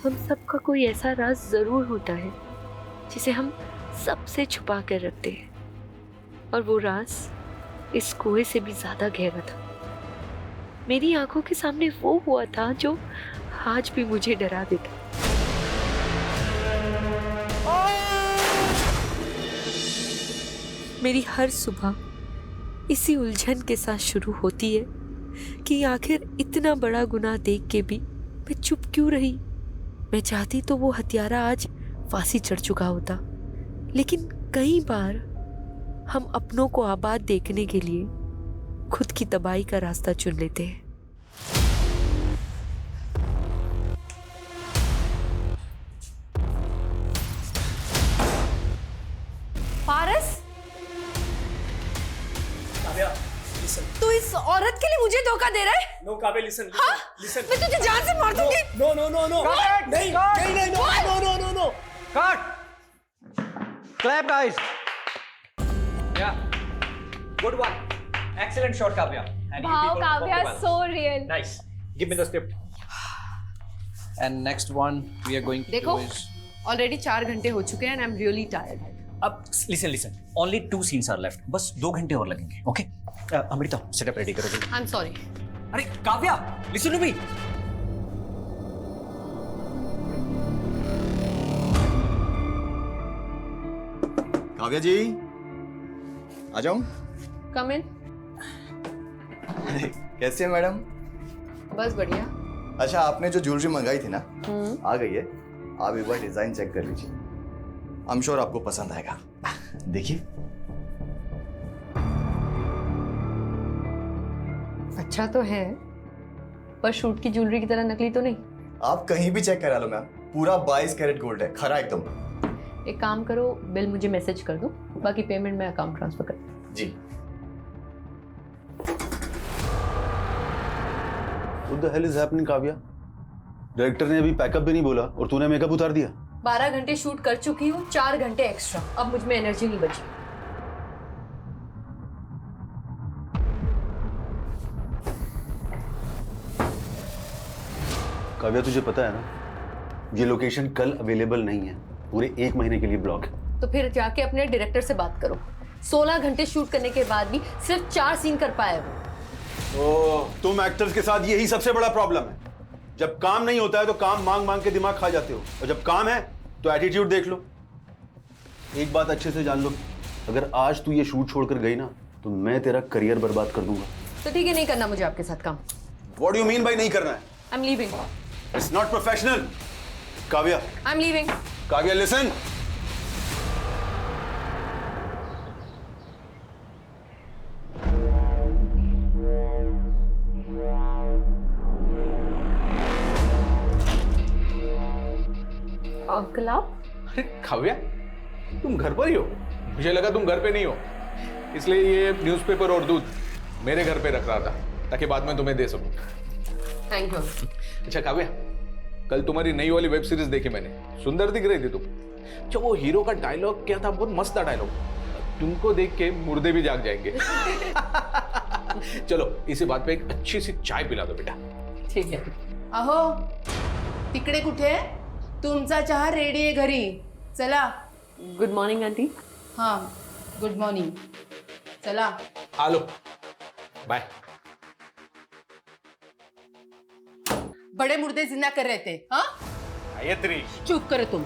हम सबका कोई ऐसा राज जरूर होता है जिसे हम सबसे छुपा कर रखते हैं, और वो राज इस कुएं से भी ज्यादा गहरा था। मेरी आंखों के सामने वो हुआ था जो आज भी मुझे डरा देता। मेरी हर सुबह इसी उलझन के साथ शुरू होती है कि आखिर इतना बड़ा गुनाह देख के भी मैं चुप क्यों रही। मैं चाहती तो वो हत्यारा आज फांसी चढ़ चुका होता, लेकिन कई बार हम अपनों को आबाद देखने के लिए खुद की तबाही का रास्ता चुन लेते हैं। पारस, काव्या, listen. तू इस औरत के लिए मुझे धोखा दे रहा है? No, Kavya, listen. हाँ? Listen. मैं तुझे जान से मार दूंगी। No. Cut! नहीं, Cut! नहीं, no. Cut! Clap, guys. Yeah. Good one. Excellent shot, Kavya. And you Wow, people Kavya, performed well. so real. Nice. Give me the script. And next one we are going to देखो, do is... already 4 घंटे हो चुके हैं and I'm really tired. अब listen. Only 2 scenes are left. बस 2 घंटे और लगेंगे. Okay? अमृता, setup ready करो जल्दी. I'm sorry. अरे Kavya, listen to me. Kavya जी, आ जाऊं? Come in. कैसे हैं मैडम? बस बढ़िया। अच्छा, आपने जो ज्वेलरी मंगाई थी ना, आ गई है। आप एक बार डिजाइन चेक कर लीजिए। आई एम श्योर आपको पसंद आएगा। देखिए। अच्छा तो है, पर शूट की ज्वेलरी की तरह नकली तो नहीं। आप कहीं भी चेक करा लो मैम, पूरा 22 कैरेट गोल्ड है, खरा एकदम। एक काम करो, बिल मुझे मैसेज कर दो, बाकी पेमेंट मैं अकाउंट ट्रांसफर कर। जी। What the hell is happening, Kavya? Director ने अभी पैकअप भी नहीं बोला और तूने मेकअप उतार दिया। 12 घंटे शूट कर चुकी हूँ, 4 घंटे एक्स्ट्रा। अब मुझ में एनर्जी नहीं बची। काव्या, तुझे पता है ना, ये लोकेशन कल अवेलेबल नहीं है, पूरे 1 महीने के लिए ब्लॉक है। तो फिर जाके अपने डायरेक्टर से बात करो। 16 घंटे शूट करने के बाद भी सिर्फ 4 सीन कर पाए हो। ओह, तुम एक्टर्स के साथ यही सबसे बड़ा प्रॉब्लम है। जब काम नहीं होता है तो काम मांग मांग के दिमाग खा जाते हो, और जब काम है तो एटीट्यूड देख लो। एक बात अच्छे से जान लो, अगर आज तू ये शूट छोड़कर गई ना तो मैं तेरा करियर बर्बाद कर दूंगा। तो ठीक है, नहीं करना मुझे आपके साथ काम। What do you mean by नहीं करना है? I am leaving. It's not professional. Kavya, I am leaving. Kavya, listen. Uncle आप? अरे काव्या, तुम घर पर ही हो? मुझे लगा तुम घर पे नहीं हो, इसलिए ये न्यूज़पेपर और दूध मेरे घर पे रख रहा था ताकि बाद में तुम्हें दे सकूं। Thank you. अच्छा काव्या, कल तुम्हारी नई वाली वेब सीरीज देखी मैंने, सुंदर दिख रही थी तुम। अच्छा, वो हीरो का डायलॉग क्या था? बहुत मस्त था डायलॉग, तुमको देख के मुर्दे भी जाग जाएंगे। चलो इसी बात पे एक अच्छी सी चाय पिला दो बेटा। ठीक है। अहो, तिकडे कुठे? तुमचा चहा रेडी आहे घरी, चला। Good morning aunty. हाँ, गुड मॉर्निंग, चला। आ लो, बाय। बड़े मुर्दे जिंदा कर रहे थे, हाँ? गायत्री, चुप करो तुम।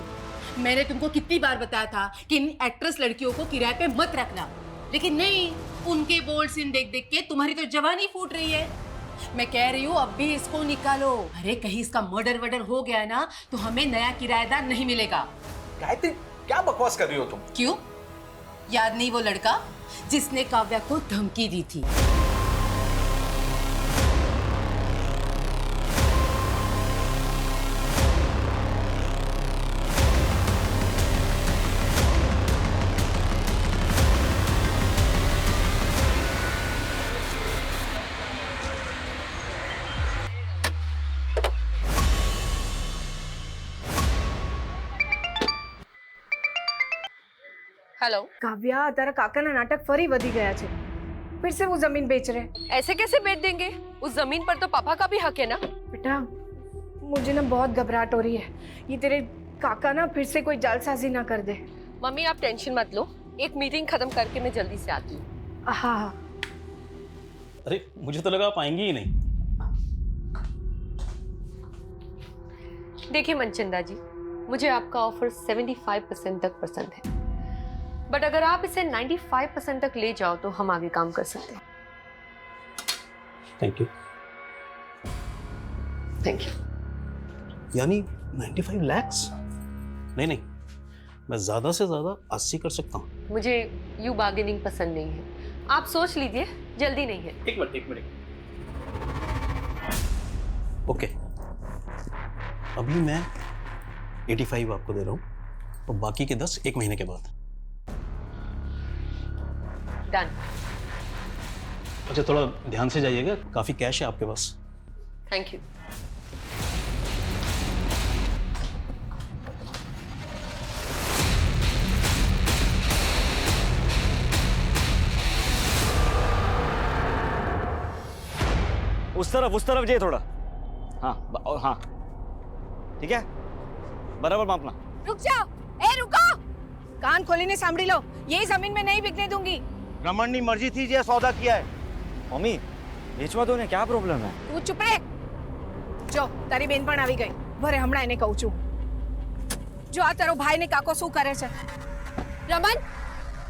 मैंने तुमको कितनी बार बताया था कि इन एक्ट्रेस लड़कियों को किराए पे मत रखना, लेकिन नहीं, उनके बोल्ड सीन देख देख के तुम्हारी तो जवानी फूट रही है। मैं कह रही हूँ अब भी इसको निकालो। अरे कहीं इसका मर्डर वर्डर हो गया ना तो हमें नया किराएदार नहीं मिलेगा। गायत्री क्या बकवास कर रही हो तुम? क्यों? याद नहीं वो लड़का जिसने काव्या को धमकी दी थी? हेलो કાવ્યા, તારા કાકાના નાટક ફરી વધી ગયા છે। फिर से वो जमीन बेच रहे। ऐसे कैसे बेच देंगे? उस जमीन पर तो पापा का भी हक है ना। बेटा, मुझे ना बहुत घबराहट हो रही है। ये तेरे काका ना फिर से कोई जालसाजी ना कर दे। मम्मी आप टेंशन मत लो, एक मीटिंग खत्म करके मैं जल्दी से आती हूँ। हाँ। अरे मुझे तो लगा आप आएंगी ही नहीं। देखिए मनचंदा जी, मुझे आपका ऑफर 75% तक पसंद है, बट अगर आप इसे 95% तक ले जाओ तो हम आगे काम कर सकते हैं। Thank you. Thank you. यानी 95 lakhs? नहीं, मैं ज्यादा से ज्यादा 80 कर सकता हूँ। मुझे यू बार्गेनिंग पसंद नहीं है, आप सोच लीजिए, जल्दी नहीं है। एक मिनट। ओके, अभी मैं 85 आपको दे रहा हूँ और बाकी के 10 एक महीने के बाद। डन। अच्छा, थोड़ा ध्यान से जाइएगा, काफी कैश है आपके पास। Thank you. उस तरफ जाइए थोड़ा। हाँ हाँ, ठीक है, बराबर मापना। रुक जाओ, रुको, कान खोलीने सांभળી लो, यही जमीन में नहीं बिकने दूंगी। रमन की मर्जी थी, ये सौदा किया है। मम्मी बेचवा दो ने, क्या प्रॉब्लम है? તું ચૂપ રે। જો તારી બેન પણ આવી ગઈ, ભરે હમણાં એને કહું છું। જો આ તારો ભાઈ ને કાકો શું કરે છે। रमन,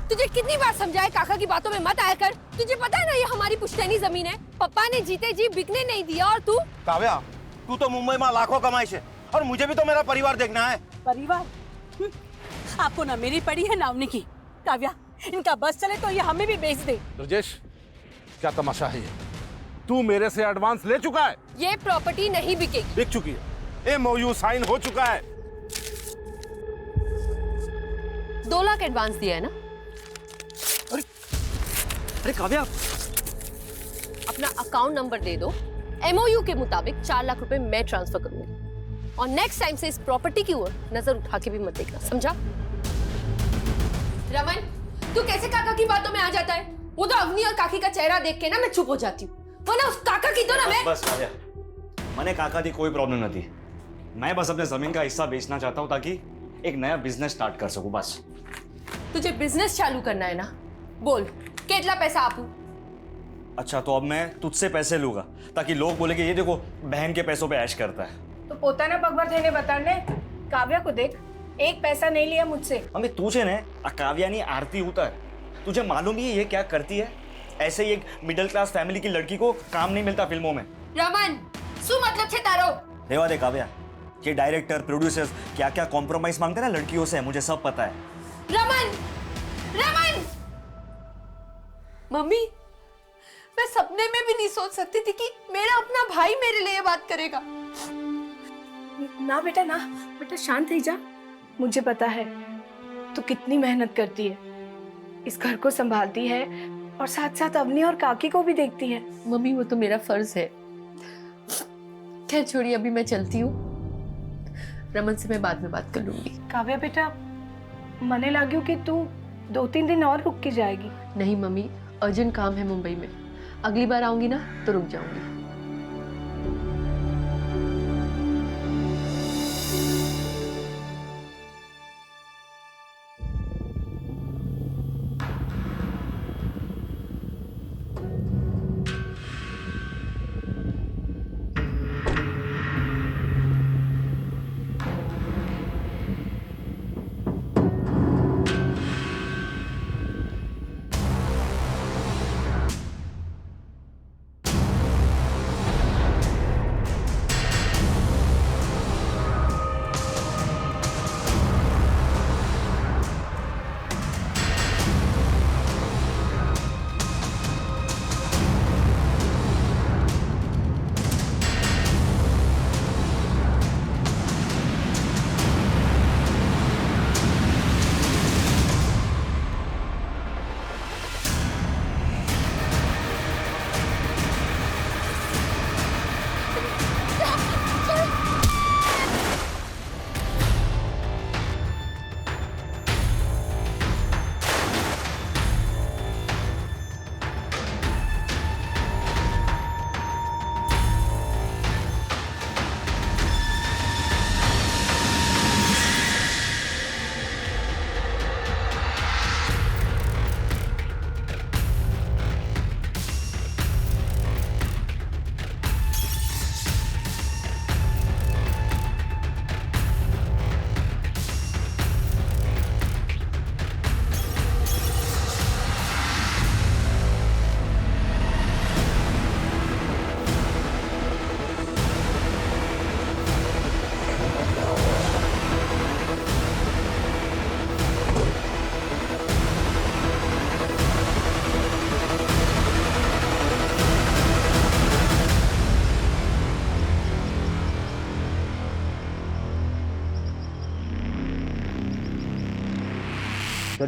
तुझे कितनी बार समझाया काका की बातों में मत आया कर। तुझे पता है ना ये हमारी पुश्तैनी जमीन है, पापा ने जीते जी बिकने नहीं दिया। और तू काव्या, तू तो मुंबई में लाखों कमाई से, और मुझे भी तो मेरा परिवार देखना है। परिवार? आपको ना मेरी पड़ी है ना उन्हीं की। काव्या, इनका बस चले तो ये हमें भी बेच दे। ब्रजेश, क्या तमाशा है ये? तू मेरे से एडवांस ले चुका है। ये प्रॉपर्टी नहीं बिकेगी। बिक चुकी है, एमओयू साइन हो चुका है। 2 लाख एडवांस दिया है ना? अरे काव्या, अपना अकाउंट नंबर दे दो, एमओयू के मुताबिक 4 लाख रुपए मैं ट्रांसफर करूंगी। और नेक्स्ट टाइम से इस प्रॉपर्टी की ओर नजर उठा के भी मत देखना, समझा? रमन, तू कैसे काका की बातों में आ जाता है? वो तो अवनी और काकी का चेहरा देख के ना मैं चुप हो जाती हूँ, वरना उस काका की तो ना मैं। बस काव्या, मैंने काका की कोई प्रॉब्लम नहीं थी। मैं बस अपने जमीन का हिस्सा बेचना चाहता हूँ ताकि एक नया बिजनेस स्टार्ट कर सकूं, बस। तुझे बिजनेस चालू करना है ना? बोल, कितना पैसा आपू? अच्छा, तो अब मैं तुझसे पैसे लूंगा ताकि लोग बोलेंगे ये देखो बहन के पैसों पे ऐश करता है। तो પોતાના પગભર થઈને બતાડને। કાવ્યા को देख, एक पैसा नहीं लिया मुझसे। मम्मी तुझे ने काव्या नहीं आरती उतर, तुझे मालूम ही है ये क्या करती है? ऐसे ही एक मिडिल क्लास फैमिली की लड़की को काम नहीं मिलता फिल्मों में। रमन, શું मतलब છે તારો? रेवा दे काव्या, ये डायरेक्टर प्रोड्यूसर्स क्या क्या कॉम्प्रोमाइज मांगते हैं ना लड़कियों से, मुझे सब पता है। रमन, रमन! मम्मी, मैं सपने में भी नहीं सोच सकती थी कि मेरा अपना भाई मेरे लिए बात करेगा। ना बेटा ना, बेटा शांत रह जा। मुझे पता है तू कितनी मेहनत करती है, इस घर को संभालती है और साथ साथ अवनी और काकी को भी देखती है। मम्मी वो तो मेरा फर्ज है। खैर छोड़िए, अभी मैं चलती हूँ। रमन से मैं बाद में बात कर लूंगी। काव्या बेटा, मने लाग्યું कि तू 2-3 दिन और रुक के जाएगी। नहीं मम्मी, अर्जेंट काम है मुंबई में, अगली बार आऊंगी ना तो रुक जाऊंगी।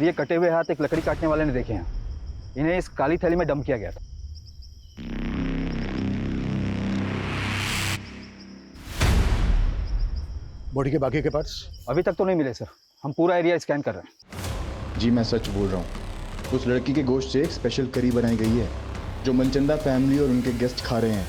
सर ये कटे हुए हाथ एक लकड़ी काटने वाले ने देखे हैं। इन्हें इस काली थैली में डंप किया गया था। बॉडी के बाकी के पार्ट्स अभी तक तो नहीं मिले सर, हम पूरा एरिया स्कैन कर रहे हैं। जी मैं सच बोल रहा हूँ, उस लड़की के गोश्त से एक स्पेशल करी बनाई गई है जो मनचंदा फैमिली और उनके गेस्ट खा रहे हैं।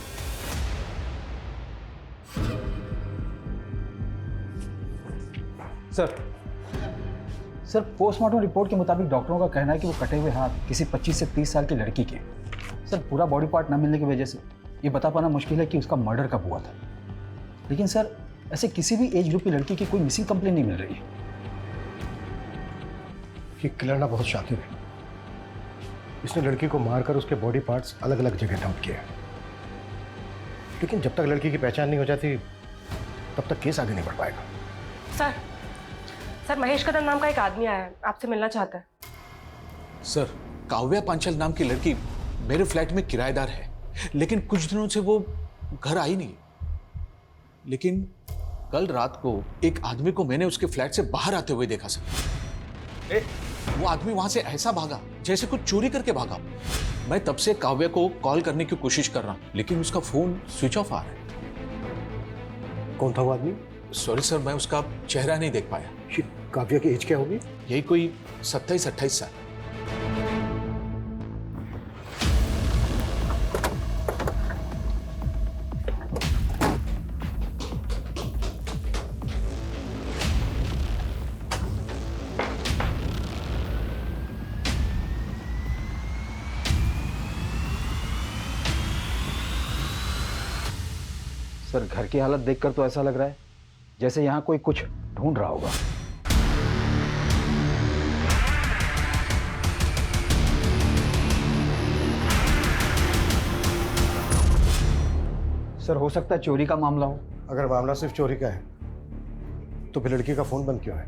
सर पोस्टमार्टम रिपोर्ट के मुताबिक डॉक्टरों का कहना है कि वो कटे हुए हाथ किसी 25 से 30 साल की लड़की के। सर पूरा बॉडी पार्ट न मिलने की वजह से ये बता पाना मुश्किल है कि उसका मर्डर कब हुआ था। लेकिन सर ऐसे किसी भी एज ग्रुप की लड़की की कोई मिसिंग कंप्लेन नहीं मिल रही है। ये किलर ना बहुत शातिर है। इसने लड़की को मारकर उसके बॉडी पार्ट्स अलग अलग जगह डंप किए, लेकिन जब तक लड़की की पहचान नहीं हो जाती तब तक केस आगे नहीं बढ़ पाएगा। सर महेश कदम नाम का एक आदमी आया है, आपसे मिलना चाहता है। सर काव्या पांचाल नाम की लड़की मेरे फ्लैट में किराएदार है, लेकिन कुछ दिनों से वो घर आई नहीं। लेकिन कल रात को एक आदमी को मैंने उसके फ्लैट से बाहर आते हुए देखा सर। वो आदमी वहां से ऐसा भागा जैसे कुछ चोरी करके भागा। मैं तब से काव्या को कॉल करने की कोशिश कर रहा हूं, लेकिन उसका फोन स्विच ऑफ आ रहा है। कौन था वो आदमी? सॉरी सर, मैं उसका चेहरा नहीं देख पाया। काव्या की एज क्या होगी? यही कोई 27-28 साल। सर घर की हालत देखकर तो ऐसा लग रहा है जैसे यहाँ कोई कुछ ढूंढ रहा होगा। सर हो सकता है चोरी का मामला हो। अगर मामला सिर्फ चोरी का है तो फिर लड़की का फोन बंद क्यों है?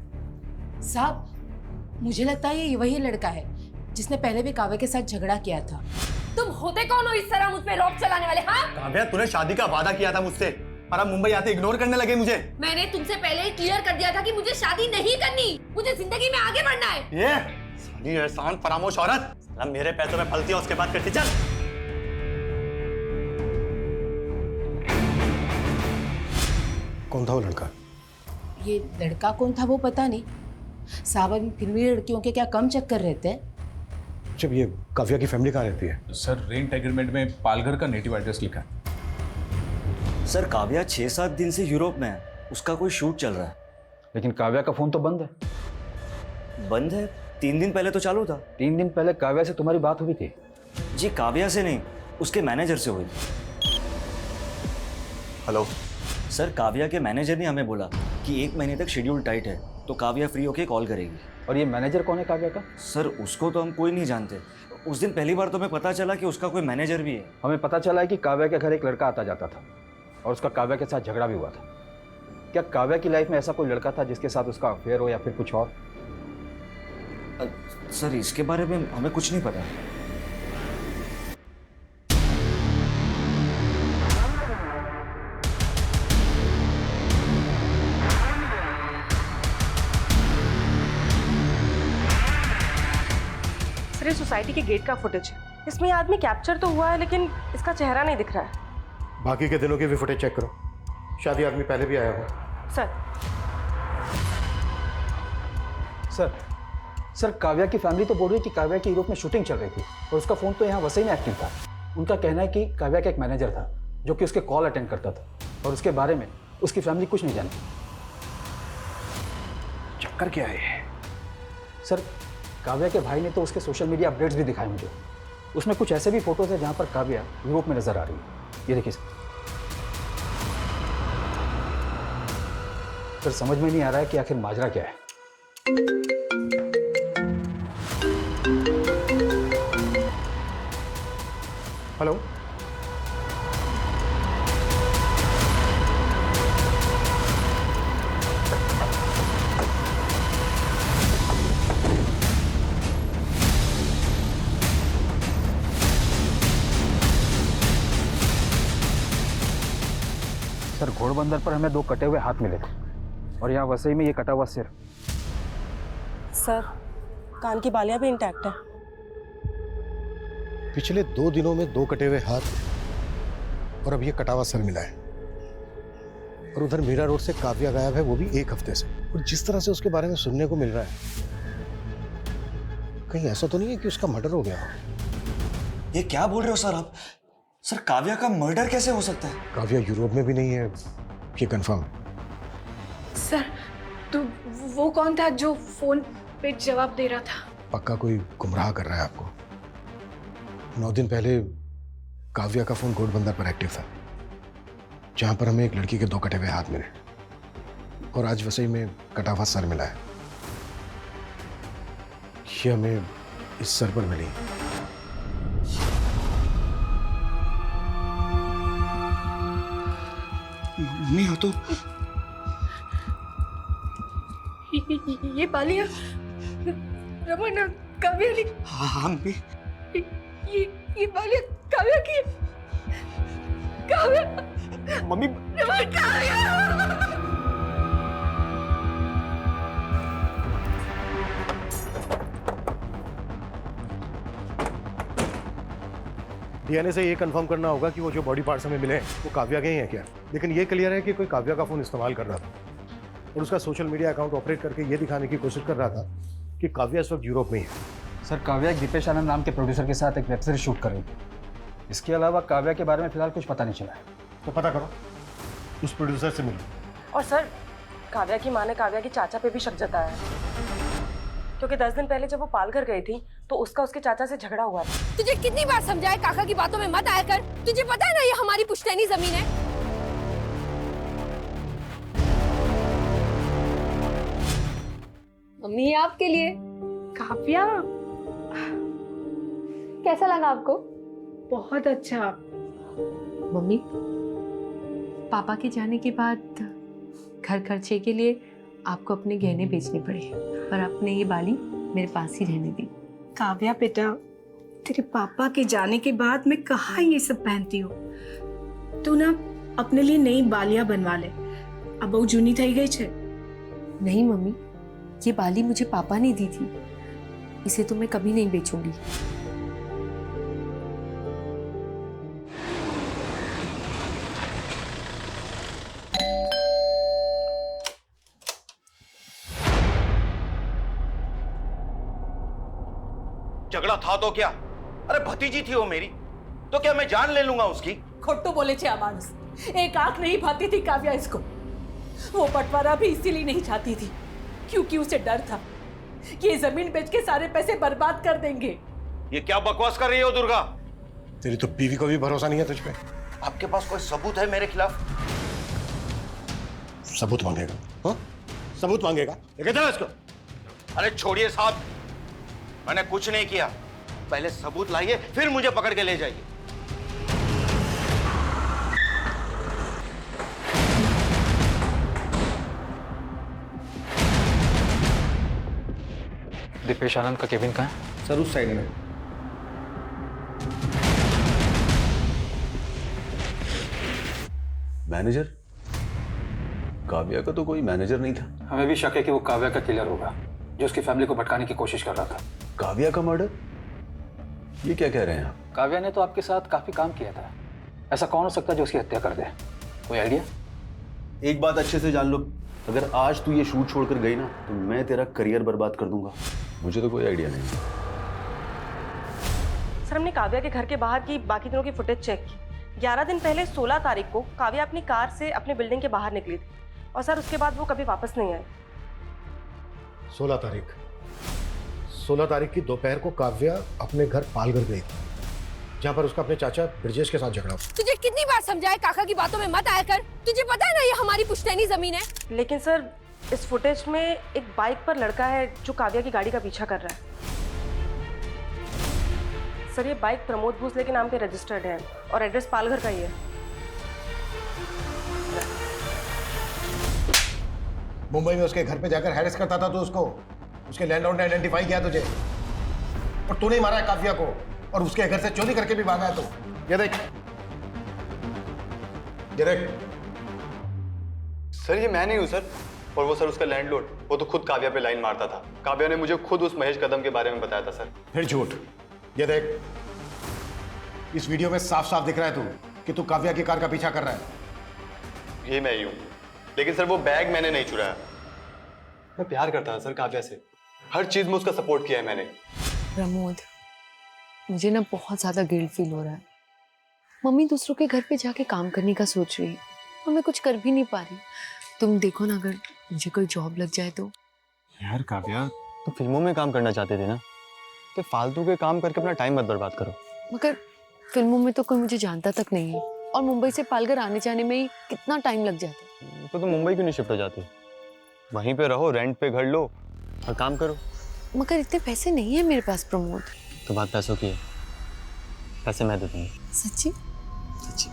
साहब मुझे लगता है ये वही लड़का है जिसने पहले भी काव्या के साथ झगड़ा किया था। तुम होते कौन हो इस तरह मुझ पे रॉब चलाने वाले? हाँ काव्या तूने शादी का वादा किया था मुझसे और अब मुंबई आते इग्नोर करने लगे मुझे। मैंने तुमसे पहले ही क्लियर कर दिया था कि मुझे शादी नहीं करनी, मुझे जिंदगी में आगे बढ़ना है। ये साली एहसान फरामोश औरत, साला मेरे पैसों में फलती है उसके बाद करती। चल कौन था वो लड़का? ये लड़का कौन था वो पता नहीं। साहब अभी फिल्मी लड़कियों के क्या कम चक्कर रहते हैं। जब ये काव्या की फैमिली कहाँ रहती है? सर रेंट एग्रीमेंट में पालघर का नेटिव एड्रेस लिखा है। सर काव्या 6-7 दिन से यूरोप में है, उसका कोई शूट चल रहा है। लेकिन काव्या का फोन तो बंद है। बंद है? 3 दिन पहले तो चालू था। 3 दिन पहले काव्या से तुम्हारी बात हुई थी? जी काव्या से नहीं, उसके मैनेजर से हुई। हेलो सर काव्या के मैनेजर ने हमें बोला कि 1 महीने तक शेड्यूल टाइट है, तो काव्या फ्री होके कॉल करेगी। और ये मैनेजर कौन है काव्या का? सर उसको तो हम कोई नहीं जानते। उस दिन पहली बार तो हमें पता चला कि उसका कोई मैनेजर भी है। हमें पता चला है कि काव्या के घर एक लड़का आता जाता था और उसका काव्या के साथ झगड़ा भी हुआ था। क्या काव्या की लाइफ में ऐसा कोई लड़का था जिसके साथ उसका अफेयर हो या फिर कुछ और? सर इसके बारे में हमें कुछ नहीं पता। सर ये सोसाइटी के गेट का फुटेज है, इसमें ये आदमी कैप्चर तो हुआ है लेकिन इसका चेहरा नहीं दिख रहा है। बाकी के दिनों की भी फुटेज चेक करो, शायद ये आदमी पहले भी आया हो। सर काव्या की फैमिली तो बोल रही है कि काव्या की यूरोप में शूटिंग चल रही थी और उसका फ़ोन तो यहाँ वसई में एक्टिव था। उनका कहना है कि काव्या का एक मैनेजर था जो कि उसके कॉल अटेंड करता था और उसके बारे में उसकी फैमिली कुछ नहीं जानती। चक्कर क्या है? सर काव्या के भाई ने तो उसके सोशल मीडिया अपडेट्स भी दिखाए मुझे। उसमें कुछ ऐसे भी फोटोज है जहाँ पर काव्या यूरोप में नजर आ रही है। ये देखिए सर समझ में नहीं आ रहा है कि आखिर माजरा क्या है। हेलो सर घोड़बंदर पर हमें 2 कटे हुए हाथ मिले थे और यहाँ वसई में ये कटा हुआ सिर। सर कान की बालियां भी इंटैक्ट है। पिछले 2 दिनों में 2 कटे हुए हाथ और अब ये कटा हुआ सर मिला है। और उधर मीरा रोड से काव्या गायब है, वो भी 1 हफ्ते से। और जिस तरह से उसके बारे में सुनने को मिल रहा है, कहीं ऐसा तो नहीं है कि उसका मर्डर हो गया हो? ये क्या बोल रहे हो सर आप? सर काव्या का मर्डर कैसे हो सकता है? काव्या यूरोप में भी नहीं है, ये कंफर्म है। सर तो वो कौन था जो फोन पे जवाब दे रहा था? पक्का कोई गुमराह कर रहा है आपको। 9 दिन पहले काव्या का फोन घोड़बंदर पर एक्टिव था, जहां पर हमें एक लड़की के 2 कटे हुए हाथ मिले, और आज वसई में कटा हुआ सर मिला है। ये हमें इस सर पर मिली। मम्मी हो तो ये बालियां रमन और काव्या ने। हाँ मम्मी। ये बालियां काव्या की। काव्या मम्मी। रमन काव्या। डीएनए से ये कंफर्म करना होगा कि वो जो बॉडी पार्ट्स हमें मिले हैं वो काव्या के ही हैं क्या। लेकिन ये क्लियर है कि कोई काव्या का फोन इस्तेमाल कर रहा था और उसका सोशल मीडिया अकाउंट ऑपरेट करके ये दिखाने की कोशिश कर रहा था कि काव्या इस वक्त यूरोप में ही है। सर काव्या एक दीपेश आनंद नाम के प्रोड्यूसर के साथ एक वेब सीरीज शूट कर रही थी। इसके अलावा काव्या के बारे में फिलहाल कुछ पता नहीं चला है। तो पता करो, उस प्रोड्यूसर से मिलो। और सर काव्या की माँ ने काव्या के चाचा पे भी शक जताया है, क्योंकि 10 दिन पहले जब वो पालघर गई थी तो उसका उसके चाचा से झगड़ा हुआ था। तुझे कितनी बार समझाया काका की बातों में मत आया कर। तुझे पता है ना ये हमारी पुश्तैनी जमीन है। मम्मी ये आपके लिए। काव्या कैसा लगा आपको? बहुत अच्छा। मम्मी पापा के जाने के बाद घर खर्चे के लिए आपको अपने गहने बेचने पड़े और आपने ये बाली मेरे पास ही रहने दी। काव्या बेटा, तेरे पापा के जाने के बाद मैं कहाँ ये सब पहनती हूँ। तू ना अपने लिए नई बालियां बनवा ले, अब बहु जूनी थई गई छे। नहीं मम्मी, ये बाली मुझे पापा ने दी थी, इसे तो मैं कभी नहीं बेचूंगी। झगड़ा था तो क्या? अरे भतीजी थी वो मेरी, तो क्या मैं जान ले लूंगा उसकी? खोटू बोले छे मानुस, एक आंख नहीं भाती थी काव्या इसको। वो बंटवारा भी इसीलिए नहीं चाहती थी क्योंकि उसे डर था कि ये जमीन बेच के सारे पैसे बर्बाद कर देंगे। ये क्या बकवास कर रही हो दुर्गा? तेरी तो बीवी को भी भरोसा नहीं है तुझ पे। आपके पास कोई सबूत है मेरे खिलाफ? सबूत मांगेगा? हाँ? सबूत मांगेगा? लेके जाओ इसको। अरे छोड़िए साहब, मैंने कुछ नहीं किया। पहले सबूत लाइए, फिर मुझे पकड़ के ले जाइए। दीपेश आनंद का केबिन कहाँ है? सर उस साइड में। मैनेजर? काव्या का तो कोई मैनेजर नहीं था। हमें भी शक है कि वो काव्या का किलर होगा जो उसकी फैमिली को भटकाने की कोशिश कर रहा था। काव्या का मर्डर? ये क्या कह रहे हैं आप? काव्या ने तो आपके साथ काफी काम किया था, ऐसा कौन हो सकता है जो उसकी हत्या कर दे? कोई आइडिया? एक बात अच्छे से जान लो, अगर आज तू ये शूट छोड़कर गई ना तो मैं तेरा करियर बर्बाद कर दूंगा। मुझे तो कोई आइडिया नहीं। सर हमने काव्या के घर के बाहर की बाकी दिनों की फुटेज चेक की। 11 दिन पहले 16 तारीख को काव्या अपनी कार से अपने बिल्डिंग के बाहर निकली थी और सर उसके बाद वो कभी वापस नहीं आई। 16 तारीख की दोपहर को काव्या अपने घर पालघर गई थी, जहां पर उसका अपने चाचा ब्रजेश के साथ झगड़ा हुआ। तुझे कितनी बार समझाया काका की बातों में मत आया कर। तुझे पता है ना ये हमारी पुश्तैनी जमीन है। लेकिन सर इस फुटेज में एक बाइक पर लड़का है जो काव्या की गाड़ी का पीछा कर रहा है। सर ये बाइक प्रमोद भोसले के नाम पे रजिस्टर्ड है और एड्रेस पालघर का ही है। मुंबई में उसके घर पे जाकर हैरेस करता था तो उसके लैंडलॉर्ड ने आइडेंटिफाई किया तुझे, और तूने ही मारा है काव्या को और उसके घर से चोरी करके भी भागा है। तो ये देख सर ये मैं नहीं हूं सर, और वो सर उसका लैंडलॉर्ड, वो तो खुद काव्या पे लाइन मारता था। काव्या ने मुझे खुद उस महेश कदम के बारे में बताया था सर। फिर झूठ। ये देख, इस वीडियो में साफ साफ दिख रहा है कि तू काव्या की कार का पीछा कर रहा है। ये मैं ही हूँ, लेकिन सर वो बैग मैंने नहीं चुराया। मैं प्यार करता था सर काव्या से, हर चीज में उसका सपोर्ट किया है मैंने। प्रमोद, मुझे ना बहुत ज्यादा गिल्ट फील हो रहा है। मम्मी दूसरों के घर पे जाके काम करने का सोच रही है और मैं कुछ कर भी नहीं पा रही। तुम देखो ना, अगर मुझे कोई जॉब लग जाए तो। यार काव्या, तो फिल्मों में काम करना चाहते थे ना, तो फालतू के काम करके अपना टाइम मत बर्बाद करो। मगर फिल्मों में तो कोई मुझे जानता तक नहीं है और मुंबई से पालघर आने जाने में ही कितना टाइम लग जाता है। तो तुम मुंबई क्यों नहीं शिफ्ट हो जाती? वहीं पे रहो, रेंट पे घर लो और काम करो। मगर इतने पैसे नहीं है मेरे पास प्रमोद। तो बात पैसों की है, पैसे मैं दे दूंगा। सच्ची? सच्ची।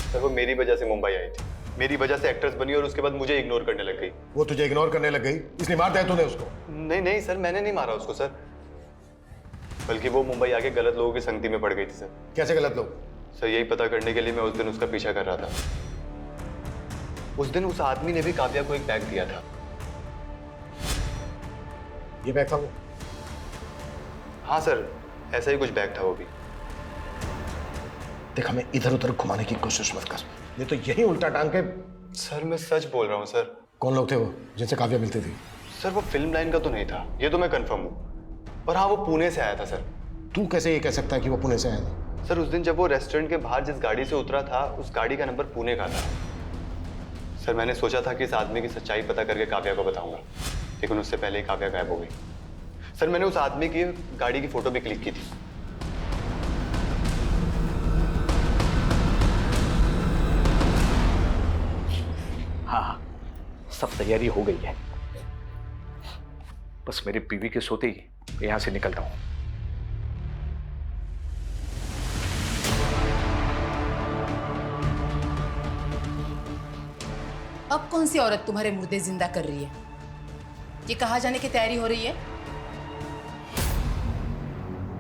सर वो मेरी वजह से मुंबई आई थी, मेरी वजह से एक्ट्रेस बनी और उसके बाद मुझे इग्नोर करने लग गई। वो तुझे इग्नोर करने लग गई इसलिए मार दिया तूने उसको? नहीं नहीं सर, मैंने नहीं मारा उसको सर, बल्कि वो मुंबई आके गलत लोगों की संगति में पड़ गई थी सर। कैसे गलत लोग? सर यही पता करने के लिए मैं उस दिन उसका पीछा कर रहा था। उस दिन उस आदमी ने भी काव्या को एक बैग दिया था। ये बैग था वो? हाँ सर, ऐसा ही कुछ बैग था वो भी। देख, हमें इधर उधर घुमाने की कोशिश मत कर, नहीं तो यही उल्टा टांग के। सर मैं सच बोल रहा हूँ सर। कौन लोग थे वो जिनसे काव्या मिलती थी? सर वो फिल्म लाइन का तो नहीं था, ये तो मैं कंफर्म हूँ, पर हाँ वो पुणे से आया था सर। तू कैसे ये कह सकता है कि वो पुणे से आया था? सर उस दिन जब वो रेस्टोरेंट के बाहर जिस गाड़ी से उतरा था, उस गाड़ी का नंबर पुणे का था। सर मैंने सोचा था कि इस आदमी की सच्चाई पता करके काव्या को बताऊंगा, लेकिन उससे पहले ही काव्या गायब हो गई। सर मैंने उस आदमी की गाड़ी की फोटो भी क्लिक की थी। हाँ, सब तैयारी हो गई है, बस मेरी बीवी के सोते ही यहां से निकलता हूं। अब कौन सी औरत तुम्हारे मुर्दे जिंदा कर रही है? ये कहाँ जाने की तैयारी हो रही है?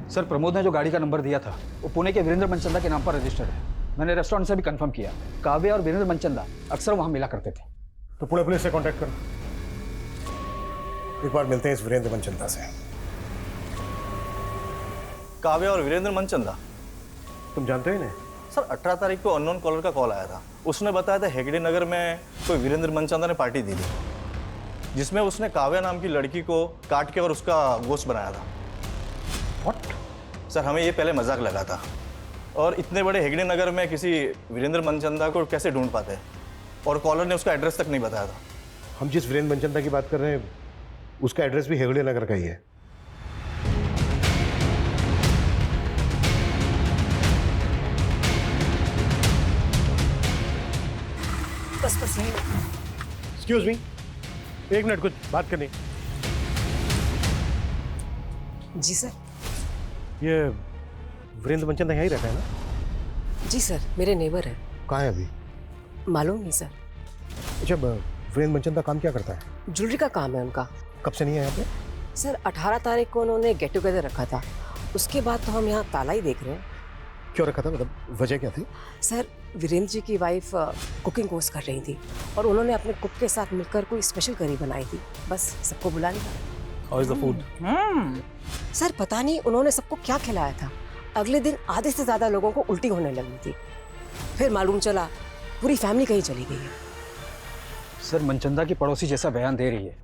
सर, प्रमोद ने जो गाड़ी का नंबर दिया था वो पुणे के वीरेंद्र मनचंदा के नाम पर रजिस्टर्ड है। मैंने रेस्टोरेंट से भी कंफर्म किया, काव्या और वीरेंद्र मनचंदा अक्सर वहां मिला करते थे। तो पुणे पुलिस से कांटेक्ट करो, एक बार मिलते हैं इस वीरेंद्र मनचंदा से। काव्या और वीरेंद्र मनचंदा, तुम जानते हो इन्हें? सर 18 तारीख को अननोन कॉलर का कॉल आया था। उसने बताया था हेगड़े नगर में कोई वीरेंद्र मनचंदा ने पार्टी दी थी, जिसमें उसने काव्या नाम की लड़की को काट के और उसका गोश्त बनाया था। What? सर हमें ये पहले मजाक लगा था, और इतने बड़े हेगड़े नगर में किसी वीरेंद्र मनचंदा को कैसे ढूंढ पाते हैं, और कॉलर ने उसका एड्रेस तक नहीं बताया था। हम जिस वीरेंद्र मनचंदा की बात कर रहे हैं उसका एड्रेस भी हेगड़े नगर का ही है। बस ये। एक्सक्यूज मी, एक मिनट, कुछ बात करनी। जी सर। ये वीरेंद्र मनचंदा यहीं रहता है ना? जी सर, मेरे नेबर है। कहाँ है अभी? मालूम नहीं सर। अच्छा, वीरेंद्र मनचंदा काम क्या करता है? ज्वेलरी का काम है उनका। कब से नहीं है यहाँ पे? सर 18 तारीख को उन्होंने गेट टुगेदर रखा था, उसके बाद तो हम यहाँ ताला ही देख रहे हैं। क्यों रखा था, मतलब वजह क्या थी? सर वीरेंद्र जी की वाइफ कुकिंग कोर्स कर रही थी और उन्होंने अपने कुक के साथ मिलकर कोई स्पेशल करी बनाई थी, बस सबको बुला लिया। How is the food? Sir पता नहीं उन्होंने सबको क्या खिलाया था, अगले दिन आधे से ज़्यादा लोगों को उल्टी होने लगी थी। फिर मालूम चला पूरी फैमिली कहीं चली गई है। सर, मनचंदा की पड़ोसी जैसा बयान दे रही है,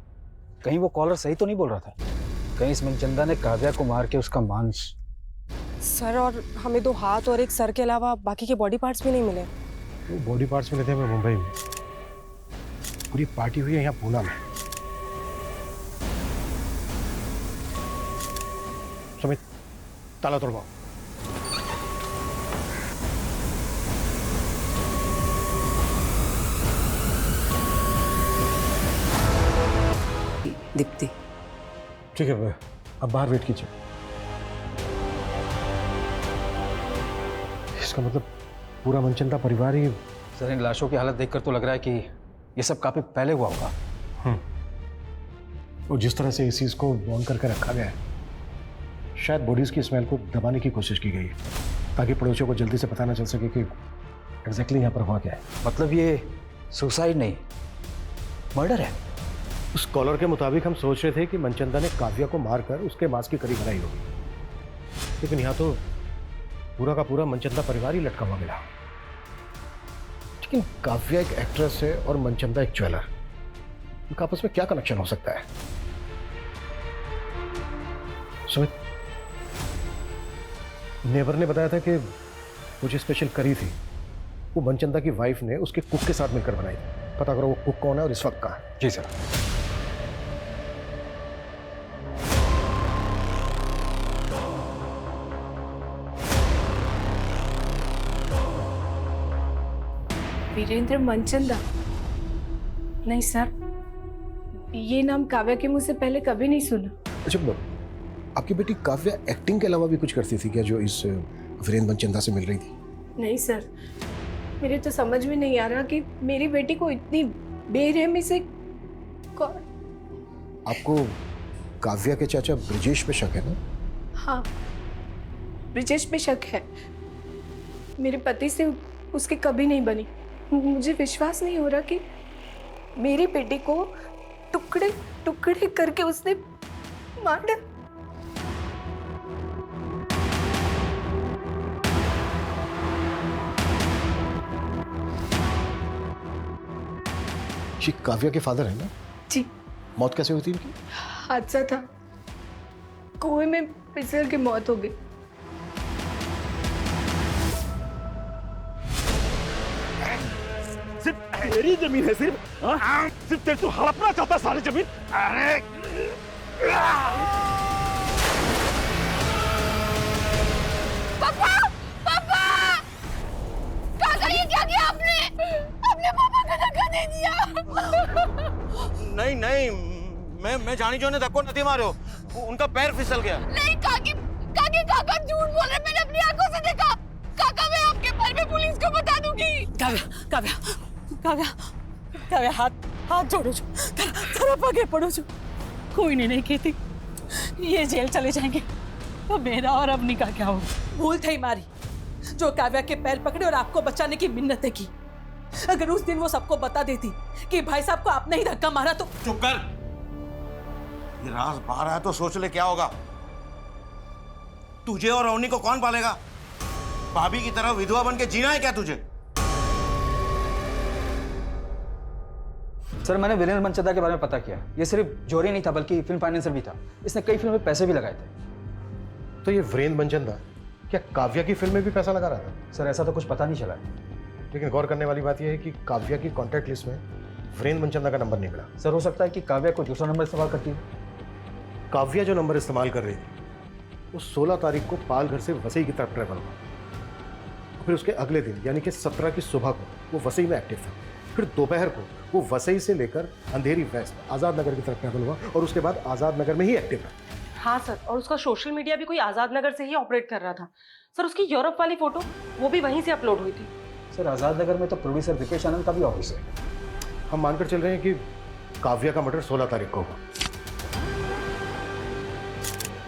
कहीं वो कॉलर सही तो नहीं बोल रहा था? कहीं इस मनचंदा ने काव्या को मार के उसका मांस? सर, और हमें 2 हाथ और 1 सर के अलावा बाकी के बॉडी पार्ट्स भी नहीं मिले। वो बॉडी पार्ट्स मिले थे हमें मुंबई में, पूरी पार्टी हुई है यहाँ पूना में। समित, ताला तोड़वाओ। दीप्ति। ठीक है, अब बाहर वेट कीजिए। इसका मतलब पूरा मनचंदा परिवार ही। सर, इन लाशों की हालत देखकर तो लग रहा है कि ये सब काफी पहले हुआ होगा। और जिस तरह से इस चीज को बॉन्ड करके रखा गया है, शायद बॉडीज की स्मेल को दबाने की कोशिश की गई है ताकि पड़ोसियों को जल्दी से पता ना चल सके कि एग्जैक्टली यहाँ पर हुआ क्या है। मतलब ये सुसाइड नहीं, मर्डर है। उस कॉलर के मुताबिक हम सोच रहे थे कि मनचंदा ने काव्या को मारकर उसके मांस की करी बनाई होगी, लेकिन यहाँ तो पूरा का पूरा मनचंदा परिवार ही लटका हुआ मिला। लेकिन काव्या एक एक्ट्रेस है और मनचंदा एक ज्वेलर, इनका आपस में क्या कनेक्शन हो सकता है? सुमित, नेबर ने बताया था कि वो जो स्पेशल करी थी वो मनचंदा की वाइफ ने उसके कुक के साथ मिलकर बनाई थी। पता करो वो कुक कौन है और इस वक्त कहाँ है। जी सर। वीरेंद्र मनचंदा? नहीं सर, ये नाम काव्या के मुंह से पहले कभी नहीं सुना। अच्छा, आपकी बेटी काव्या एक्टिंग के अलावा भी कुछ करती थी क्या जो इस वीरेंद्र मनचंदा से मिल रही थी? नहीं सर, मेरे तो समझ में नहीं आ रहा कि मेरी बेटी को इतनी बेरहमी से कौन। आपको काव्या के चाचा ब्रिजेश पे शक है ना? हाँ, ब्रिजेश पे शक है। मेरे पति से उसकी कभी नहीं बनी। मुझे विश्वास नहीं हो रहा कि मेरी बेटी को टुकड़े टुकड़े करके उसने मार डाला। ये काव्या के फादर है ना? जी। मौत कैसे हुई थी इनकी? हादसा था, कुएं में फिसल के मौत हो गई। सिर्फ तेरी जमीन है सिर्फ? हाँ? सिर्फ तेरे तो हड़पना चाहता सारी जमीन? अरे पापा, पापा, काका ये क्या किया आपने? अपने पापा का धक्का दे दिया। नहीं नहीं, मैं जानी जो ने धक्को नहीं मारो, उनका पैर फिसल गया। नहीं काकी, काका झूठ बोल रहे, मैंने अपनी आंखों से देखा। काका मैं आपके पैर में पुलिस को बता दूंगी। काव्या हाथ जोड़ो जो, तरफ आगे पड़ो जो। कोई नहीं कहती ये जेल चले जाएंगे तो मेरा और अवनी का क्या होगा? भूल थी मारी जो काव्या के पैर पकड़े और आपको बचाने की मिन्नतें की। अगर उस दिन वो सबको बता देती कि भाई साहब को आपने ही धक्का मारा तो। चुप कर, ये राज बाहर आया तो सोच ले क्या होगा। तुझे और अवनी को कौन पालेगा? भाभी की तरह विधवा बन के जीना है क्या तुझे? सर, मैंने वीरेंद्र मनचंदा के बारे में पता किया। ये सिर्फ जोरी नहीं था बल्कि फिल्म फाइनेंसर भी था। इसने कई फिल्मों में पैसे भी लगाए थे। तो ये वीरेंद्र मनचंदा क्या काव्या की फिल्म में भी पैसा लगा रहा था? सर, ऐसा तो कुछ पता नहीं चला। लेकिन गौर करने वाली बात यह है कि काव्या की कॉन्टैक्ट लिस्ट में वीरेंद्र मनचंदा का नंबर नहीं मिला। सर, हो सकता है कि काव्या को दूसरा नंबर इस्तेमाल करती है। काव्या जो नंबर इस्तेमाल कर रही थी वो 16 तारीख को पाल घर से वसई की तरफ ट्रैवल हुआ। फिर उसके अगले दिन यानी कि 17 की सुबह को वो वसई में एक्टिव था। फिर दोपहर को वो वसई से लेकर अंधेरी वेस्ट आज़ाद नगर की तरफ ट्रैवल हुआ और उसके बाद आज़ाद नगर में ही एक्टिव रहा। हाँ सर, और उसका सोशल मीडिया भी कोई आज़ाद नगर से ही ऑपरेट कर रहा था। सर, उसकी यूरोप वाली फोटो वो भी वहीं से अपलोड हुई थी। सर, आज़ाद नगर में तो प्रोड्यूसर दीपेश आनंद का भी ऑफिस है। हम मानकर चल रहे हैं कि काव्या का मर्डर 16 तारीख को हुआ।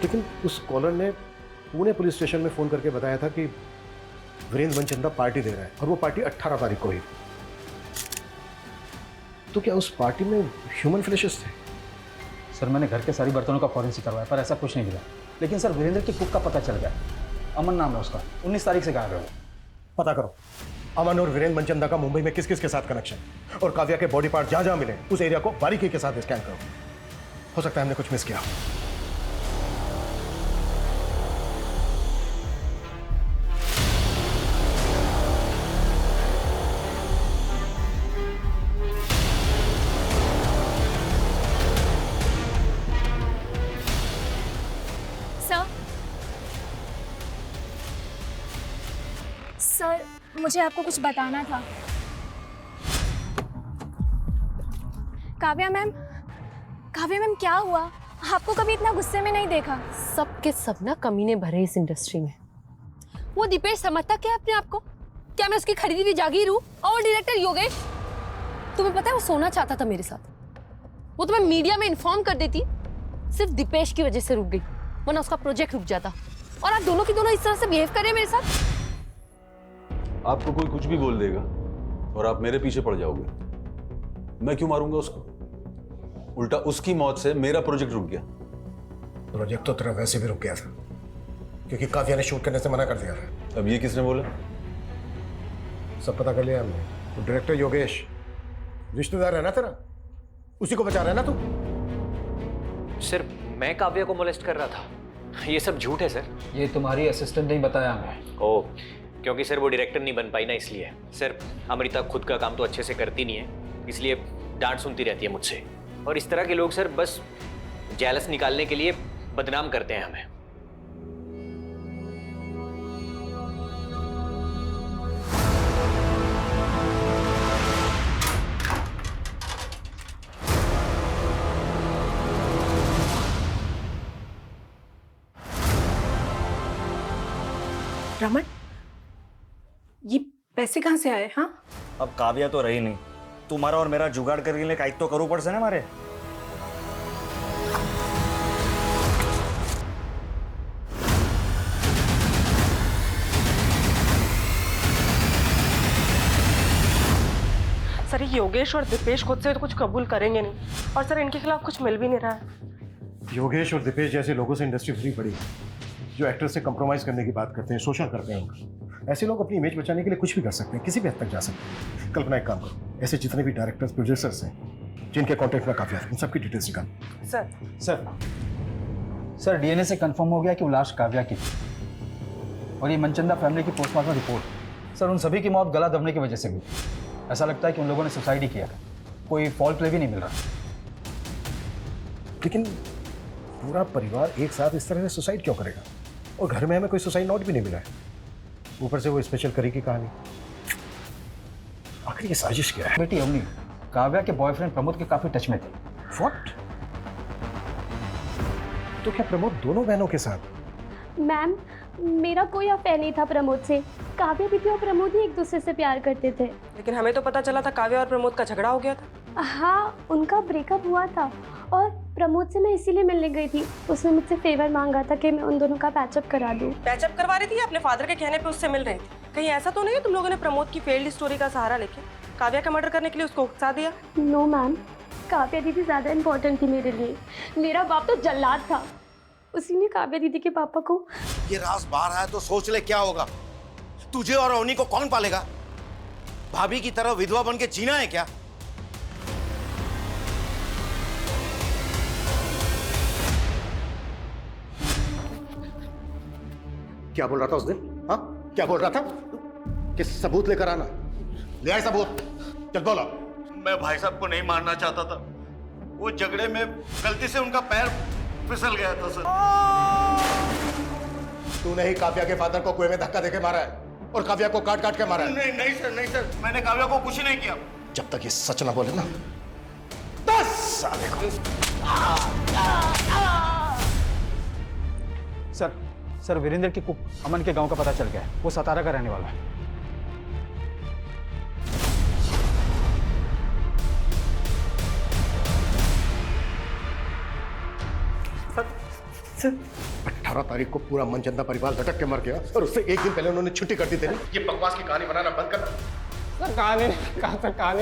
लेकिन उस कॉलर ने पुणे पुलिस स्टेशन में फोन करके बताया था कि वीरेंद्र मनचंदा पार्टी दे रहा है और वो पार्टी 18 तारीख को हुई। तो क्या उस पार्टी में ह्यूमन फ्लैशेस थे? सर, मैंने घर के सारी बर्तनों का फॉरेंसिक करवाया पर ऐसा कुछ नहीं मिला। लेकिन सर, वीरेंद्र की कुक का पता चल गया। अमन नाम है उसका, 19 तारीख से गायब है वो। पता करो अमन और वीरेंद्र मनचंदा का मुंबई में किस किस के साथ कनेक्शन, और काव्या के बॉडी पार्ट जहां जहां मिले उस एरिया को बारीकी के साथ स्कैन करो। हो सकता है हमने कुछ मिस किया। सर, मुझे आपको कुछ बताना था। काव्या मैम क्या हुआ? आपको कभी इतना गुस्से में नहीं देखा। सब के सब ना कमीने भरे इस इंडस्ट्री में। वो दीपेश समझता क्या अपने आप को? क्या मैं उसकी खरीदी हुई जागीर हूँ? और डायरेक्टर योगेश, तुम्हें पता है वो सोना चाहता था मेरे साथ। वो तो मैं मीडिया में इन्फॉर्म कर देती, सिर्फ दीपेश की वजह से रुक गई, वरना उसका प्रोजेक्ट रुक जाता। और आप दोनों की दोनों इस तरह से बिहेव कर रहे हैं मेरे साथ। आपको कोई कुछ भी बोल देगा और आप मेरे पीछे पड़ जाओगे। मैं क्यों मारूंगा उसको? उल्टा उसकी मौत से मेरा प्रोजेक्ट रुक गया। प्रोजेक्ट तो तेरा वैसे भी रुक गया था, क्योंकि काव्या ने शूट करने से मना कर दिया था। अब ये किसने बोला? सब पता कर लिया हमने। तो डायरेक्टर योगेश रिश्तेदार है ना तेरा, उसी को बचा रहा है ना तू? सर मैं काव्या को मोलेस्ट कर रहा था, ये सब झूठ है सर। ये तुम्हारी असिस्टेंट नहीं बताया हमें। ओह, क्योंकि सर वो डायरेक्टर नहीं बन पाई ना, इसलिए। सर अमृता खुद का काम तो अच्छे से करती नहीं है, इसलिए डांट सुनती रहती है मुझसे। और इस तरह के लोग सर बस जेलस निकालने के लिए बदनाम करते हैं हमें। रमन, ये पैसे कहाँ से आए? हाँ, अब काव्या तो रही नहीं, तुम्हारा और मेरा जुगाड़ करने के लिए काइक तो करूँ पड़से ना हमारे। सर ये योगेश और दीपेश खुद से तो कुछ कबूल करेंगे नहीं, और सर इनके खिलाफ कुछ मिल भी नहीं रहा है। योगेश और दीपेश जैसे लोगों से इंडस्ट्री भरी पड़ी है, जो एक्टर से कंप्रोमाइज करने की बात करते हैं, शोषण करते हैं उनका। ऐसे लोग अपनी इमेज बचाने के लिए कुछ भी कर सकते हैं, किसी भी हद तक जा सकते हैं। कल्पना एक काम करो, ऐसे जितने भी डायरेक्टर्स प्रोड्यूसर्स हैं जिनके कॉन्टेक्ट में काव्या है, उन सबकी डिटेल्स निकाल। सर डीएनए से कंफर्म हो गया कि वो लाश काव्या की थी, और ये मनचंदा फैमिली की पोस्टमार्टम रिपोर्ट, सर उन सभी की मौत गला दबने की वजह से हुई। ऐसा लगता है कि उन लोगों ने सुसाइड ही किया, कोई फॉल्ट प्ले भी नहीं मिल रहा। लेकिन पूरा परिवार एक साथ इस तरह से सुसाइड क्यों करेगा? और घर में हमें कोई सुसाइड नोट भी नहीं मिला है, ऊपर से वो स्पेशल करी की कहानी। आखिर ये साजिश क्या है? बेटी अवनी काव्या के बॉयफ्रेंड प्रमोद के काफी टच में थे। व्हाट? तो क्या प्रमोद दोनों बहनों के साथ? मैम मेरा कोई अफेयर नहीं था प्रमोद से। काव्या दीदी और प्रमोद ही एक दूसरे से प्यार करते थे। लेकिन हमें तो पता चला था काव्या और प्रमोद का झगड़ा हो गया था। हाँ उनका ब्रेकअप हुआ था, और प्रमोद से मैं इसीलिए मिलने गई थी। उसने मुझसे फेवर मांगा था कि मैं उन दोनों का पैचअप करा दूं। पैचअप करवा रही थी या अपने फादर के कहने पे उससे मिल रही थी? कहीं ऐसा तो नहीं है तुम लोगों ने प्रमोद की फेल्ड स्टोरी का सहारा लेके काव्या का मर्डर करने के लिए उसको उकसा दिया? नो मैम, काव्या दीदी ज़्यादा इम्पोर्टेंट थी मेरे लिए। मेरा बाप तो जल्लाद था, उसी ने काव्या दीदी के पापा को। ये राज बाहर आया तो सोच ले क्या होगा। तुझे और अवनी को कौन पालेगा? भाभी की तरह विधवा बन के जीना है क्या? क्या बोल रहा था उस दिन? हाँ क्या बोल रहा था? कि सबूत लेकर आना। ले आए सबूत, चल बोलो। मैं भाई साहब को नहीं मारना चाहता था, वो झगड़े में गलती से उनका पैर फिसल गया था सर। तूने ही काव्या के फादर को कुएं में धक्का देके मारा है और काव्या को काट काट के मारा है। नहीं नहीं सर, नहीं सर, मैंने काव्या को कुछ नहीं किया। जब तक ये सच ना बोले ना, 10 साल को। सर वीरेंद्र की कुक अमन के गांव का पता चल गया है, वो सतारा का रहने वाला है। सर 18 तारीख को पूरा मनचंदा परिवार लटक के मर गया, और उससे एक दिन पहले उन्होंने छुट्टी कर दी थी। ये बकवास की कहानी बनाना बंद करना। सर कहानी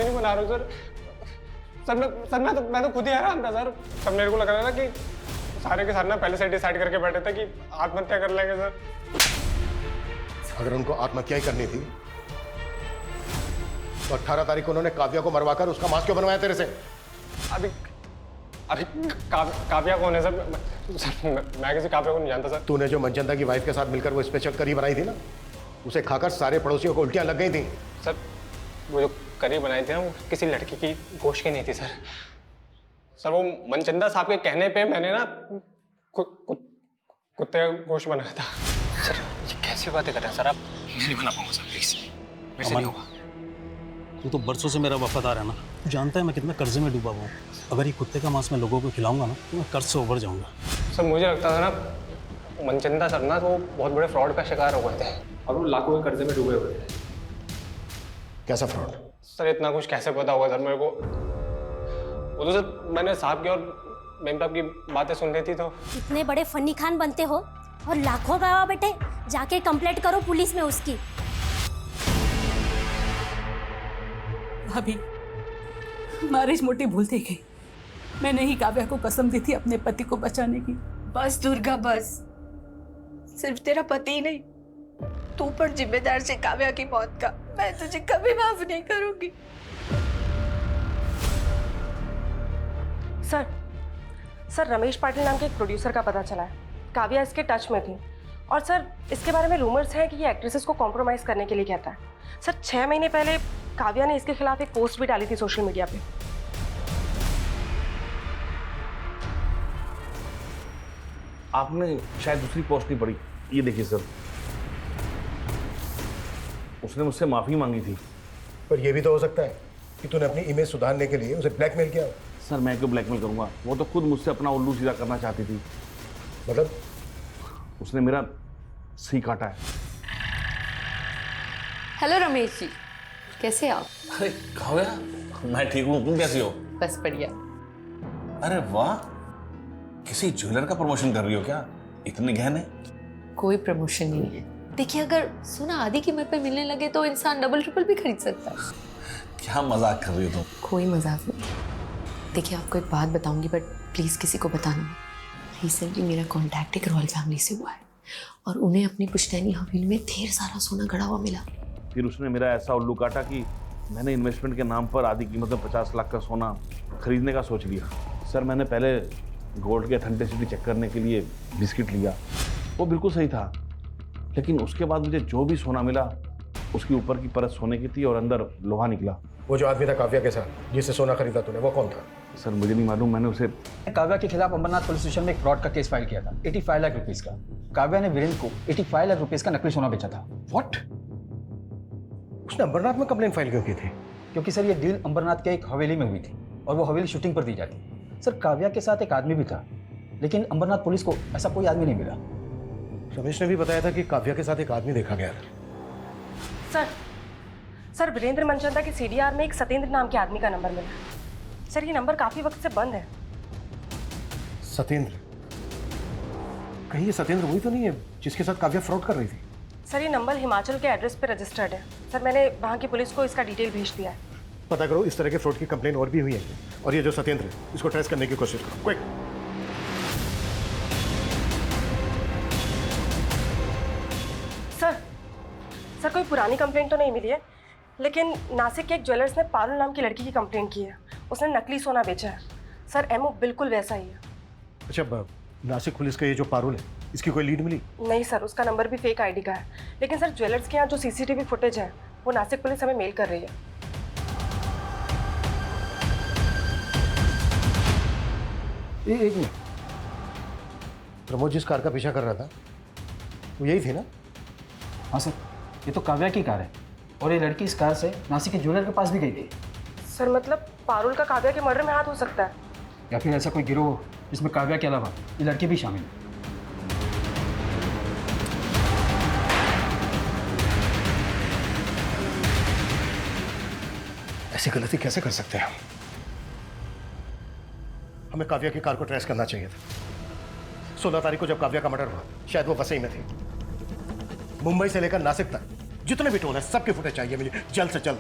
नहीं बना रहा हूँ सर। मैं तो खुद ही हैरान था सर। सब मेरे को लग रहा था कि सारे के सारे ना पहले से डिसाइड करके बैठे थे कि आत्महत्या कर लेंगे सर। अगर उनको आत्महत्या ही करनी थी तो 18 तारीख को उन्होंने काव्या को मरवाकर उसका मांस क्यों बनवाया तेरे से? अभी काव्या कौन है सर? मैं किसी काव्या को नहीं जानता सर। तूने जो मनचंदा की वाइफ के साथ मिलकर वो स्पेशल करी बनाई थी ना, उसे खाकर सारे पड़ोसियों को उल्टियां लग गई थी। सर वो जो करी बनाई थी ना, वो किसी लड़की की गोश्त की नहीं थी सर। सर वो मनचंदा साहब के कहने पे मैंने ना कुत्ते का गोश्त बनाया था। सर ये कैसी बातें कर रहे हैं सर आप? मैं नहीं बना पाऊंगा सर, प्लीज मेरे से नहीं होगा। तू तो बरसों से मेरा वफादार है ना, तू जानता है मैं कितना कर्जे में डूबा हुआ हूँ। अगर ये कुत्ते का मांस मैं लोगों को खिलाऊंगा ना तो मैं कर्ज से उबर जाऊंगा। सर मुझे लगता था ना मनचंदा सर ना वो बहुत बड़े फ्रॉड का शिकार हो गए थे, और वो लाखों के कर्जे में डूबे हुए थे। कैसा फ्रॉड? सर इतना कुछ कैसे पता होगा सर मेरे को? वो तो सर मैंने साहब की और मेम साहब की बातें सुन रही थी तो। इतने बड़े फन्नी खान बनते हो और लाखों गवाह बेटे, जाके कंप्लेंट करो पुलिस में उसकी। भाभी हमारी मोटी भूल थी गई, मैंने ही काव्या को कसम दी थी अपने पति को बचाने की। बस दुर्गा बस। सिर्फ तेरा पति ही नहीं, तू पर जिम्मेदार से काव्या की मौत का। मैं तुझे कभी माफ नहीं करूंगी। सर रमेश पाटिल नाम के एक प्रोड्यूसर का पता चला है, काव्या इसके टच में थी। और सर इसके बारे में रूमर्स हैं कि ये एक्ट्रेसेस को कॉम्प्रोमाइज करने के लिए कहता है। सर 6 महीने पहले काव्या ने इसके खिलाफ एक पोस्ट भी डाली थी सोशल मीडिया पे। आपने शायद दूसरी पोस्ट नहीं पढ़ी, ये देखिए सर, उसने मुझसे माफी मांगी थी। पर यह भी तो हो सकता है कि तूने अपनी इमेज सुधारने के लिए उसे ब्लैकमेल किया। सर मैं क्यों ब्लैकमेल करूंगा, वो तो खुद मुझसे अपना उल्लू सीधा करना चाहती थी। मतलब? उसने मेरा सी काटा है। हेलो रमेश जी, कैसे आप? अरे काव्या, मैं ठीक हूँ, तुम कैसी हो? बस बढ़िया। अरे वाह, किसी ज्वेलर का प्रमोशन कर रही हो क्या? इतने गहने? कोई प्रमोशन नहीं है। देखिए, अगर सोना आधी कीमत पे मिलने लगे तो इंसान डबल ट्रिपल भी खरीद सकता है। क्या मजाक कर रही हो तुम? कोई मजाक नहीं। देखिए, आपको एक बात बताऊंगी, बट प्लीज किसी को बताना। रिसेंटली मेरा कॉन्टैक्ट एक रॉयल फैमिली से हुआ है और उन्हें अपनी पुश्तैनी हवेली में ढेर सारा सोना गड़ा हुआ मिला। फिर उसने मेरा ऐसा उल्लू काटा कि मैंने इन्वेस्टमेंट के नाम पर आधी कीमत में 50 लाख का सोना खरीदने का सोच लिया। सर मैंने पहले गोल्ड की ऑथेंटिसिटी चेक करने के लिए बिस्किट लिया, वो बिल्कुल सही था, लेकिन उसके बाद मुझे जो भी सोना मिला उसकी ऊपर की परत सोने की थी और अंदर लोहा निकला। वो जो आदमी था काव्या के साथ जिससे सोना खरीदा तूने, वो कौन था? सर मुझे नहीं मालूम, मैंने उसे काव्या के खिलाफ अंबरनाथ पुलिस स्टेशन में एक फ्रॉड का केस फाइल किया था 85 लाख रुपीस का। काव्या ने वीरेंद्र को 85 लाख रुपीस का नकली सोना बेचा था। व्हाट? उसने अंबरनाथ में कंप्लेंट फाइल क्यों की थी? क्योंकि सर ये डील अंबरनाथ के एक हवेली में हुई थी और वो हवेली शूटिंग पर दी जाती। सर काव्या के साथ एक आदमी भी था, लेकिन अंबरनाथ पुलिस को ऐसा कोई आदमी नहीं मिला। रमेश ने भी बताया था कि काव्या के साथ एक आदमी देखा गया था। सर वीरेंद्र मनचंदा के सीडीआर में एक सत्येंद्र नाम के आदमी का नंबर मिला। सर ये नंबर काफी वक्त से बंद है। सत्येंद्र? कहीं ये सत्येंद्र वही तो नहीं है जिसके साथ काव्या फ्रॉड कर रही थी? सर ये नंबर हिमाचल के एड्रेस पे रजिस्टर्ड है। सर मैंने वहाँ की पुलिस को इसका डिटेल भेज दिया है। पता करो इस तरह के फ्रॉड की कंप्लेन और भी हुई है, और ये जो सत्येंद्र है इसको ट्रेस करने की कोशिश करो, क्विक। सर कोई पुरानी कंप्लेंट तो नहीं मिली है, लेकिन नासिक के एक ज्वेलर्स ने पारुल नाम की लड़की की कंप्लेंट की है। उसने नकली सोना बेचा है। सर एमओ बिल्कुल वैसा ही है। अच्छा, नासिक पुलिस का ये जो पारुल है, इसकी कोई लीड मिली? नहीं सर, उसका नंबर भी फेक आईडी का है। लेकिन सर ज्वेलर्स के यहाँ जो सीसीटीवी फुटेज है वो नासिक पुलिस हमें मेल कर रही है। एक मिनट, प्रमोद जिस कार का पीछा कर रहा था वो यही थी ना? हाँ सर, ये तो काव्या की कार है और ये लड़की इस कार से नासिक के ज्वेलर के पास भी गई थी। सर मतलब पारुल का काव्या के मर्डर में हाथ हो सकता है, या फिर ऐसा कोई गिरोह जिसमें काव्या के अलावा ये लड़की भी शामिल है। ऐसी गलती कैसे कर सकते हैं? हमें काव्या की कार को ट्रेस करना चाहिए था। 16 तारीख को जब काव्या का मर्डर हुआ शायद वो वसई में थी। मुंबई से लेकर नासिक तक जितने भी टोल है सबके फुटेज चाहिए मुझे जल्द से जल्द।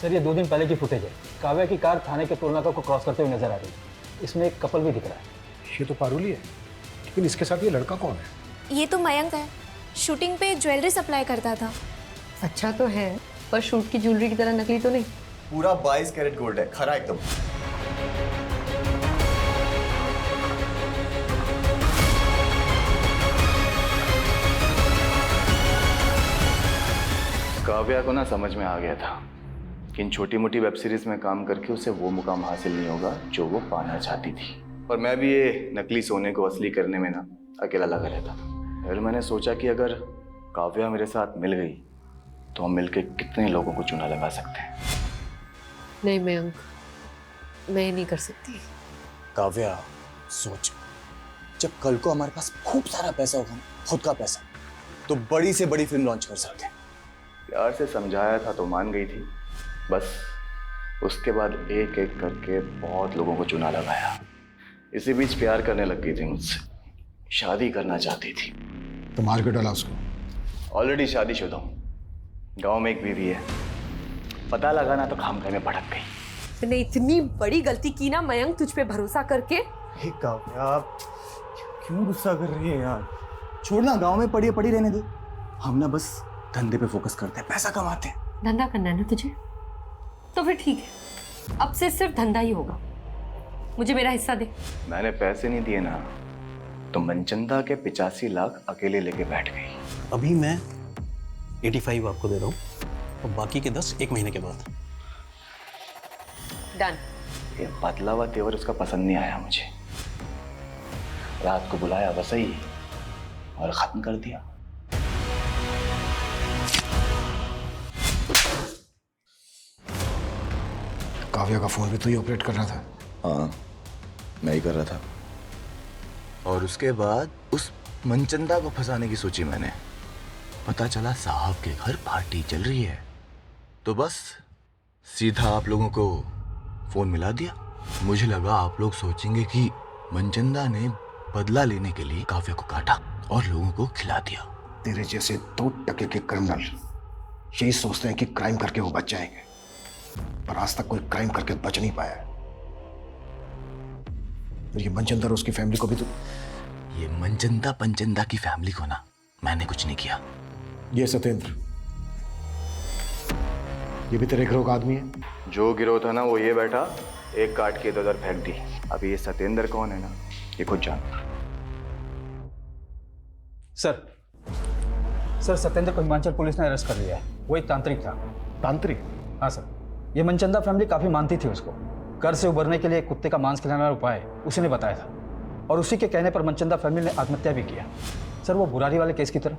सर ये 2 दिन पहले की फुटेज है। काव्या की कार थाने के टोलनाका को क्रॉस करते हुए नजर आ रही है। इसमें एक कपल भी दिख रहा है। ये तो पारुल ही है, लेकिन इसके साथ ये लड़का कौन है? ये तो मयंक है, शूटिंग पे ज्वेलरी सप्लाई करता था। अच्छा तो है, पर शूट की ज्वेलरी की तरह नकली तो नहीं। पूरा 22 कैरेट गोल्ड है, खरा एकदम। काव्या को ना समझ में आ गया था कि इन छोटी मोटी वेब सीरीज में काम करके उसे वो मुकाम हासिल नहीं होगा जो वो पाना चाहती थी। और मैं भी ये नकली सोने को असली करने में ना अकेला लगा रहता। फिर मैंने सोचा कि अगर काव्या मेरे साथ मिल गई तो हम मिलके कितने लोगों को चूना लगा सकते हैं। नहीं मयंक, मैं नहीं कर सकती। काव्या सोच, जब कल को हमारे पास खूब सारा पैसा होगा, खुद का पैसा, तो बड़ी से बड़ी फिल्म लॉन्च कर सकते हैं। प्यार से समझाया था तो मान गई थी, बस उसके बाद एक एक करके बहुत लोगों को चुना लगाया। इसी बीच प्यार करने लग गई थी मुझसे, शादी करना चाहती थी। तो मार के डाला उसको? ऑलरेडी शादीशुदा हूँ, गांव में एक बीवी है, पता लगाना तो खामखा में भटक गई। मैंने इतनी बड़ी गलती की ना मयंक, तुझ पे भरोसा करके। काव्या क्यों गुस्सा कर रही है यार? छोड़ना, गांव में पड़ी पड़ी रहने दे। हम ना बस धंधे पे फोकस करते हैं, पैसा कमाते हैं। धंधा करना है ना तुझे, तो फिर ठीक है, अब से सिर्फ धंधा ही होगा। मुझे मेरा हिस्सा दे। मैंने पैसे नहीं दिए ना तो मनचंदा के 85 लाख अकेले लेके बैठ गई। अभी मैं 85 आपको दे रहा हूँ और बाकी के 10 एक महीने के बाद। डन। ये बदला हुआ तेवर उसका पसंद नहीं आया मुझे। रात को बुलाया वसई और खत्म कर दिया। काव्या का फोन भी तो ही ऑपरेट कर रहा था। हाँ, मैं ही कर रहा था। और उसके बाद उस मनचंदा को फंसाने की सोची मैंने। पता चला साहब के घर पार्टी चल रही है, तो बस सीधा आप लोगों को फोन मिला दिया। मुझे लगा आप लोग सोचेंगे कि मनचंदा ने बदला लेने के लिए काव्या को काटा और लोगों को खिला दिया। तेरे जैसे 2 टके के क्रिमिनल यही सोचते हैं कि क्राइम करके वो बच जाएंगे, पर आज तक कोई क्राइम करके बच नहीं पाया है। और ये मनचंदा और उसकी फैमिली को भी तो। ये मनचंदा पंचंदा की फैमिली को ना मैंने कुछ नहीं किया। ये सत्येंद्र, ये भी तेरे गिरोह का आदमी है? जो गिरोह था ना वो ये बैठा, एक काट के इधर फेंक दी। अभी ये सत्येंद्र कौन है ना ये खुद जान। सर सत्येंद्र को हिमाचल पुलिस ने अरेस्ट कर लिया है। वो एक तांत्रिक था। तांत्रिक? हाँ सर, ये मनचंदा फैमिली काफ़ी मानती थी उसको। कर से उबरने के लिए कुत्ते का मांस खिलाने वाला उपाय उसी ने बताया था, और उसी के कहने पर मनचंदा फैमिली ने आत्महत्या भी किया। सर वो बुरारी वाले केस की तरह।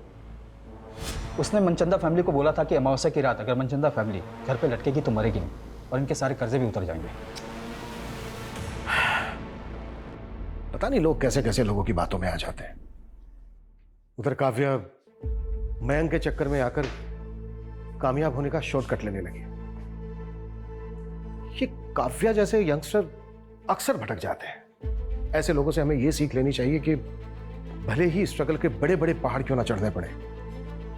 उसने मनचंदा फैमिली को बोला था कि अमावस्या की रात अगर मनचंदा फैमिली घर पे लटकेगी तो मरेगी नहीं, और इनके सारे कर्जे भी उतर जाएंगे। पता नहीं लोग कैसे कैसे लोगों की बातों में आ जाते हैं। उधर काव्या मयंक के चक्कर में आकर कामयाब होने का शॉर्टकट लेने लगी। ये काव्या जैसे यंगस्टर अक्सर भटक जाते हैं। ऐसे लोगों से हमें ये सीख लेनी चाहिए कि भले ही स्ट्रगल के बड़े बड़े पहाड़ क्यों ना चढ़ने पड़े,